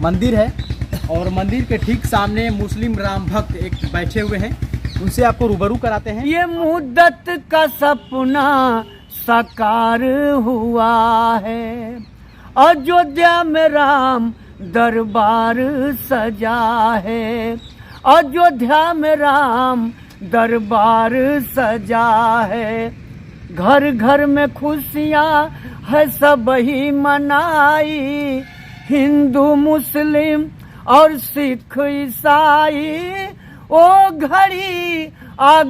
मंदिर है और मंदिर के ठीक सामने मुस्लिम राम भक्त एक बैठे हुए हैं, उनसे आपको रूबरू कराते हैं। ये मुद्दत का सपना साकार हुआ है, अयोध्या में राम दरबार सजा है, अयोध्या में राम दरबार सजा है। घर घर में खुशियाँ है सब ही मनाई, हिंदू मुस्लिम और सिख ईसाई। ओ घड़ी आ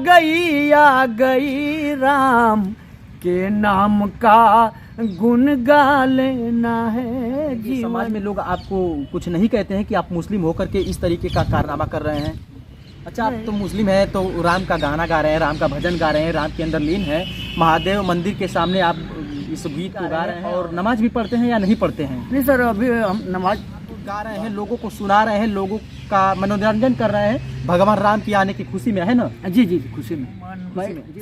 गई राम के नाम का गुण गा लेना है जीवन। समाज में लोग आपको कुछ नहीं कहते हैं कि आप मुस्लिम होकर के इस तरीके का कारनामा कर रहे हैं? अच्छा, आप तो मुस्लिम है तो राम का गाना गा रहे हैं, राम का भजन गा रहे हैं, राम के अंदर लीन है, महादेव मंदिर के सामने आप इस गीत को गा रहे हैं और नमाज भी पढ़ते हैं या नहीं पढ़ते हैं? नहीं सर, अभी हम नमाज गा रहे हैं, लोगों को सुना रहे हैं, लोगों का मनोरंजन कर रहे हैं भगवान राम की आने की खुशी में, है ना? जी जी खुशी में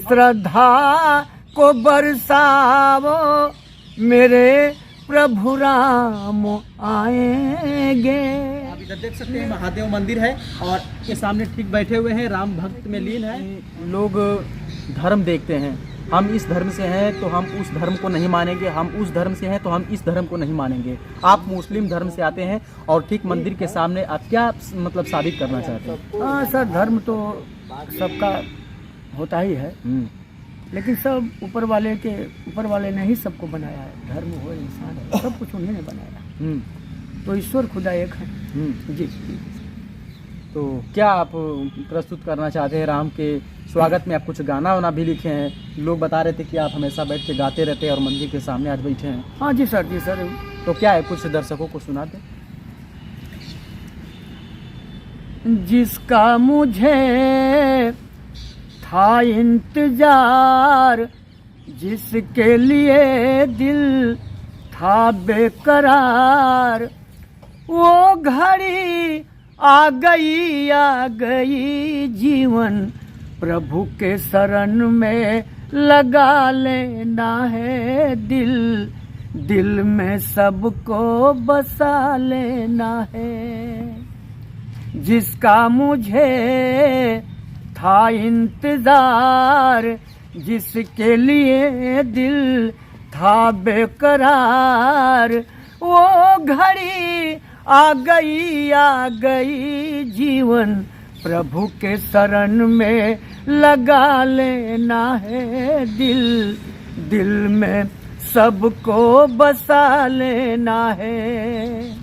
श्रद्धा को बरसावो मेरे प्रभु राम आएंगे। आप इधर देख सकते हैं महादेव मंदिर है और के सामने ठीक बैठे हुए हैं, राम भक्त में लीन है। लोग धर्म देखते हैं, हम इस धर्म से हैं तो हम उस धर्म को नहीं मानेंगे, हम उस धर्म से हैं तो हम इस धर्म को नहीं मानेंगे। आप मुस्लिम धर्म से आते हैं और ठीक मंदिर के सामने आप क्या मतलब साबित करना चाहते हैं? हाँ सर, धर्म तो सबका होता ही है, लेकिन सब ऊपर वाले ने ही सबको बनाया है। धर्म हो, इंसान है, सब कुछ उन्हीं ने बनाया। तो ईश्वर खुदा एक है। जी। तो क्या आप प्रस्तुत करना चाहते हैं राम के स्वागत में? आप कुछ गाना वाना भी लिखे हैं, लोग बता रहे थे कि आप हमेशा बैठ के गाते रहते हैं और मंदिर के सामने आज बैठे हैं। हाँ जी सर, जी सर। तो क्या है, कुछ दर्शकों को सुना दें। जिसका मुझे था इंतजार, जिसके लिए दिल था बेकरार, वो घड़ी आ गई जीवन प्रभु के शरण में लगा लेना है दिल, दिल में सबको बसा लेना है। जिसका मुझे था इंतजार, जिसके लिए दिल था बेकरार, वो घड़ी आ गई जीवन प्रभु के शरण में लगा लेना है दिल, दिल में सबको बसा लेना है।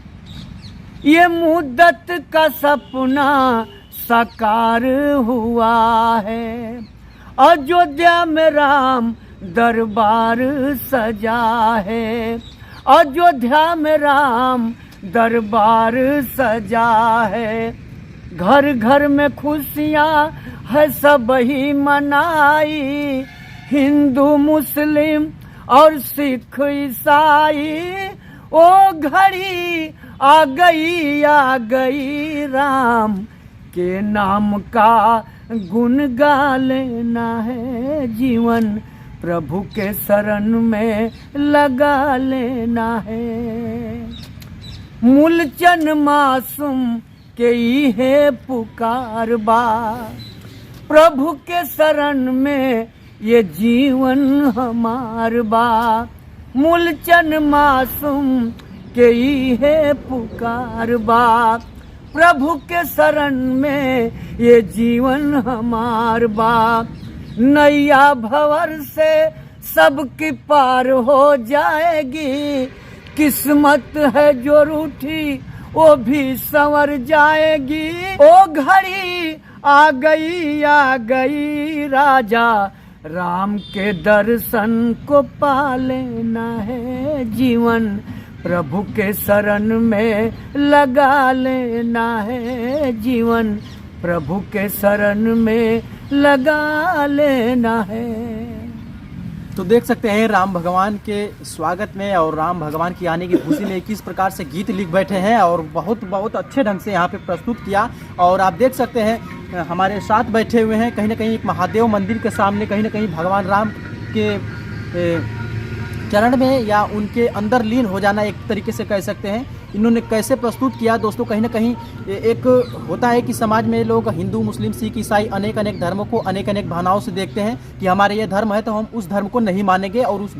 ये मुद्दत का सपना साकार हुआ है, अयोध्या में राम दरबार सजा है, अयोध्या में राम दरबार सजा है। घर घर में खुशियाँ है सब ही मनाई, हिंदू मुस्लिम और सिख ईसाई। ओ घड़ी आ गई राम के नाम का गुण गा लेना है जीवन प्रभु के शरण में लगा लेना है। मूलचन मासूम के है पुकार बा, प्रभु के शरण में ये जीवन हमार बा। मूलचन मासूम के है पुकार बा, प्रभु के शरण में ये जीवन हमार बा। नैया भंवर से सबकी पार हो जाएगी, किस्मत है जो रूठी वो भी संवर जाएगी। ओ घड़ी आ गई राजा राम के दर्शन को पा लेना है जीवन प्रभु के शरण में लगा लेना है जीवन प्रभु के शरण में लगा लेना है। तो देख सकते हैं राम भगवान के स्वागत में और राम भगवान की आने की खुशी में किस प्रकार से गीत लिख बैठे हैं और बहुत बहुत अच्छे ढंग से यहाँ पे प्रस्तुत किया। और आप देख सकते हैं हमारे साथ बैठे हुए हैं, कहीं ना कहीं एक महादेव मंदिर के सामने कहीं ना कहीं भगवान राम के चरण में या उनके अंदर लीन हो जाना एक तरीके से कह सकते हैं। इन्होंने कैसे प्रस्तुत किया दोस्तों। कहीं ना कहीं एक होता है कि समाज में लोग हिंदू, मुस्लिम, सिख, ईसाई अनेक अनेक धर्मों को अनेक अनेक भावनाओं से देखते हैं कि हमारे ये धर्म है तो हम उस धर्म को नहीं मानेंगे और उस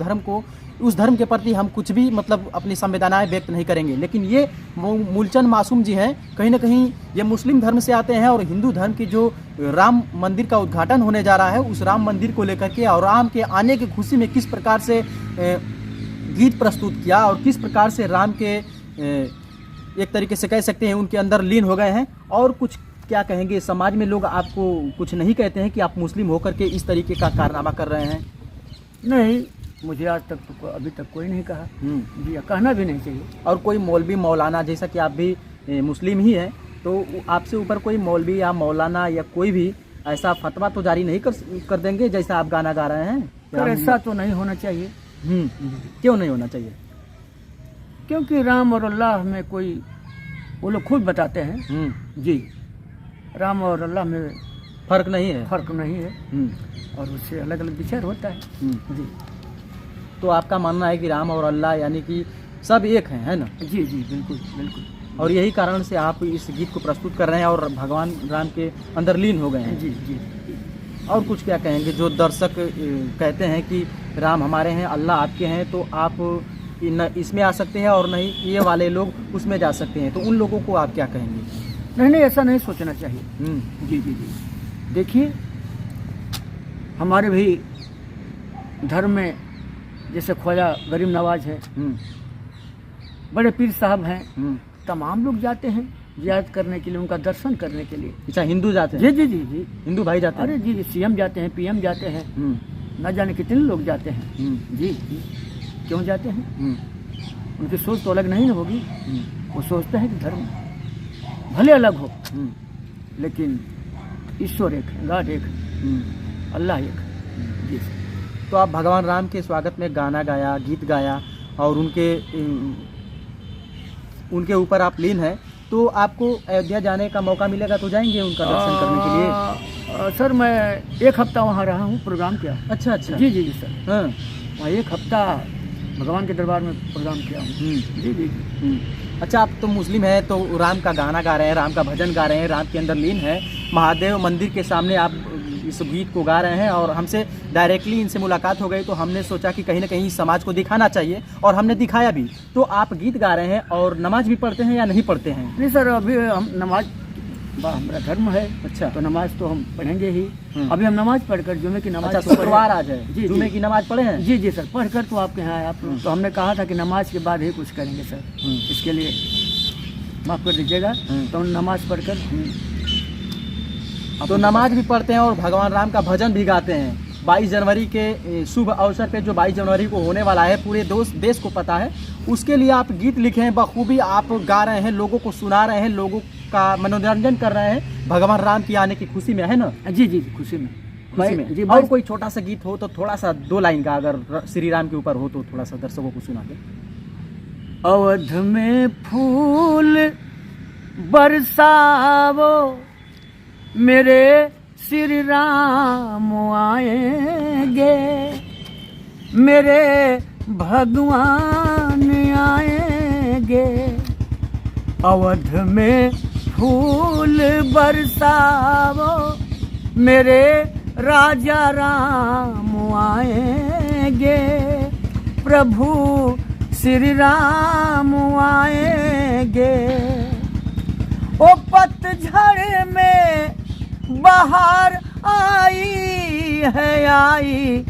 धर्म के प्रति हम कुछ भी मतलब अपनी संवेदनाएं व्यक्त नहीं करेंगे। लेकिन ये मूलचंद मासूम जी हैं, कहीं ना कहीं ये मुस्लिम धर्म से आते हैं और हिंदू धर्म की जो राम मंदिर का उद्घाटन होने जा रहा है उस राम मंदिर को लेकर के और राम के आने की खुशी में किस प्रकार से गीत प्रस्तुत किया और किस प्रकार से राम के एक तरीके से कह सकते हैं उनके अंदर लीन हो गए हैं। और कुछ क्या कहेंगे, समाज में लोग आपको कुछ नहीं कहते हैं कि आप मुस्लिम होकर के इस तरीके का कारनामा कर रहे हैं? नहीं, मुझे आज तक तो अभी तक कोई नहीं कहा जी, कहना भी नहीं चाहिए। और कोई मौलवी, मौलाना, जैसा कि आप भी मुस्लिम ही हैं, तो आपसे ऊपर कोई मौलवी या मौलाना या कोई भी ऐसा फतवा तो जारी नहीं कर देंगे जैसा आप गाना गा रहे हैं? सर ऐसा तो नहीं होना चाहिए। क्यों नहीं होना चाहिए? क्योंकि राम और अल्लाह में कोई, वो लोग खुद बताते हैं जी, राम और अल्लाह में फर्क नहीं है। फर्क नहीं है और उससे अलग अलग विचार होता है जी। तो आपका मानना है कि राम और अल्लाह यानी कि सब एक हैं, है ना? जी जी, बिल्कुल बिल्कुल। और यही कारण से आप इस गीत को प्रस्तुत कर रहे हैं और भगवान राम के अंदर लीन हो गए हैं। जी जी। और कुछ क्या कहेंगे जो दर्शक कहते हैं कि राम हमारे हैं, अल्लाह आपके हैं, तो आप न इसमें आ सकते हैं और नहीं ये वाले लोग उसमें जा सकते हैं, तो उन लोगों को आप क्या कहेंगे? नहीं नहीं, ऐसा नहीं सोचना चाहिए। जी जी जी। देखिए, हमारे भी धर्म में जैसे ख्वाजा गरीब नवाज है, बड़े पीर साहब हैं, तमाम लोग जाते हैं जियारत करने के लिए, उनका दर्शन करने के लिए। अच्छा, हिंदू जाते हैं? जी जी जी जी, हिंदू भाई जाते हैं? अरे जी, सीएम जाते हैं, पीएम जाते हैं, न जाने कितने लोग जाते हैं जी जी। क्यों जाते हैं? उनकी सोच तो अलग नहीं ना होगी। वो सोचते हैं कि धर्म भले अलग हो लेकिन ईश्वर एक है, गॉड एक है, अल्लाह एक है जी। तो आप भगवान राम के स्वागत में गाना गाया, गीत गाया और उनके ऊपर आप लीन हैं, तो आपको अयोध्या जाने का मौका मिलेगा तो जाएंगे उनका दर्शन करने के लिए? सर मैं 1 हफ्ता वहाँ रहा हूँ, प्रोग्राम किया। अच्छा अच्छा। जी जी जी सर। हाँ, वहाँ 1 हफ्ता भगवान के दरबार में प्रोग्राम किया हूँ। जी जी। अच्छा, आप तो मुस्लिम हैं तो राम का गाना गा रहे हैं, राम का भजन गा रहे हैं, राम के अंदर लीन है, महादेव मंदिर के सामने आप इस गीत को गा रहे हैं और हमसे डायरेक्टली इनसे मुलाकात हो गई तो हमने सोचा कि कहीं ना कहीं समाज को दिखाना चाहिए और हमने दिखाया भी। तो आप गीत गा रहे हैं और नमाज भी पढ़ते हैं या नहीं पढ़ते हैं? नहीं सर, अभी हम नमाज, हमारा धर्म है। अच्छा, तो नमाज तो हम पढ़ेंगे ही। अभी हम नमाज पढ़कर जुमे की नमाज। अच्छा, शुक्रवार आज है, जी, जुमे की नमाज पढ़े हैं? जी जी सर, पढ़कर तो आपके यहाँ आए आप। तो हमने कहा था कि नमाज के बाद ही कुछ करेंगे सर, इसके लिए माफ़ कर दीजिएगा। तो नमाज पढ़कर तो नमाज भी पढ़ते हैं और भगवान राम का भजन भी गाते हैं। 22 जनवरी के शुभ अवसर पे जो 22 जनवरी को होने वाला है, पूरे देश को पता है, उसके लिए आप गीत लिखे हैं, बखूबी आप गा रहे हैं, लोगों को सुना रहे हैं, लोगों का मनोरंजन कर रहे हैं भगवान राम की आने की खुशी में, है ना? जी जी, खुशी में जी। और कोई छोटा सा गीत हो तो थोड़ा सा 2 लाइन का, अगर श्री राम के ऊपर हो तो थोड़ा सा दर्शकों को सुना दे। अवध में फूल बरसावो मेरे श्री राम आएंगे, मेरे भगवान आएंगे। अवध में फूल बरसावो मेरे राजा राम आएंगे, प्रभु श्री राम आएंगे। ओ पतझड़ में बाहर आई है, आई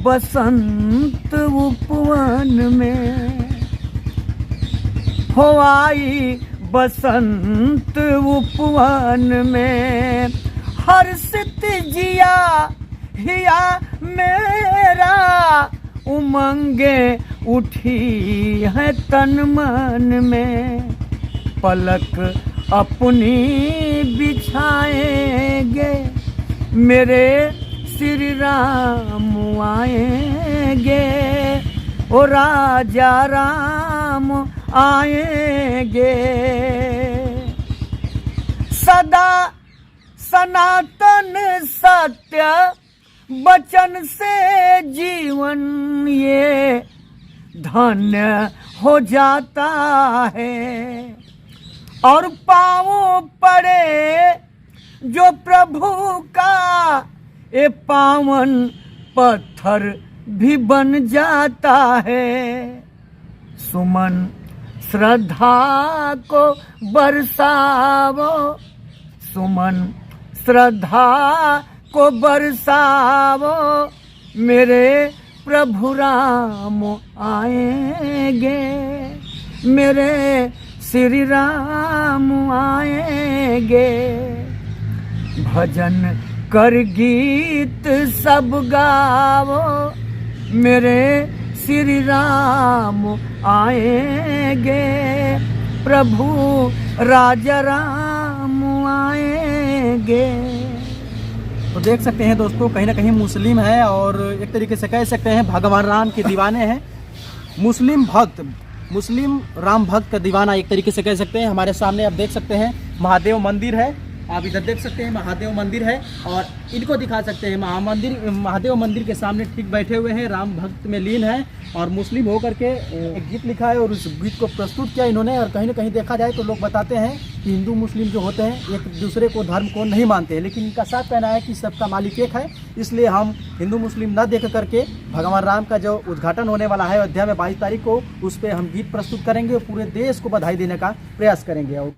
बसंत उपवन में, हो आई बसंत उपवन में। हर्षित जिया हिया मेरा, उमंगे उठी है तन मन में। पलक अपनी बिछाएंगे, मेरे श्री राम आएंगे, ओ राजा राम आएंगे। सदा सनातन सत्य वचन से जीवन ये धन्य हो जाता है। और पाँव पड़े जो प्रभु का, ये पावन पत्थर भी बन जाता है। सुमन श्रद्धा को बरसावो, सुमन श्रद्धा को बरसावो, मेरे प्रभु राम आएंगे, मेरे श्री राम आएंगे। भजन कर गीत सब गावो, मेरे श्री राम आएंगे, प्रभु राजा राम आएंगे। तो देख सकते हैं दोस्तों, कहीं ना कहीं मुस्लिम है और एक तरीके से कह सकते हैं भगवान राम के दीवाने हैं। मुस्लिम भक्त, मुस्लिम राम भक्त का दीवाना एक तरीके से कह सकते हैं। हमारे सामने आप देख सकते हैं महादेव मंदिर है, आप इधर देख सकते हैं महादेव मंदिर है और इनको दिखा सकते हैं महादेव मंदिर के सामने ठीक बैठे हुए हैं, राम भक्त में लीन है और मुस्लिम होकर के एक गीत लिखा है और उस गीत को प्रस्तुत किया इन्होंने। और कहीं ना कहीं देखा जाए तो लोग बताते हैं कि हिंदू मुस्लिम जो होते हैं एक दूसरे को धर्म को नहीं मानते हैं, लेकिन इनका साफ कहना है कि सबका मालिक एक है। इसलिए हम हिंदू मुस्लिम न देख करके भगवान राम का जो उद्घाटन होने वाला है अयोध्या में 22 तारीख को, उस पर हम गीत प्रस्तुत करेंगे और पूरे देश को बधाई देने का प्रयास करेंगे। और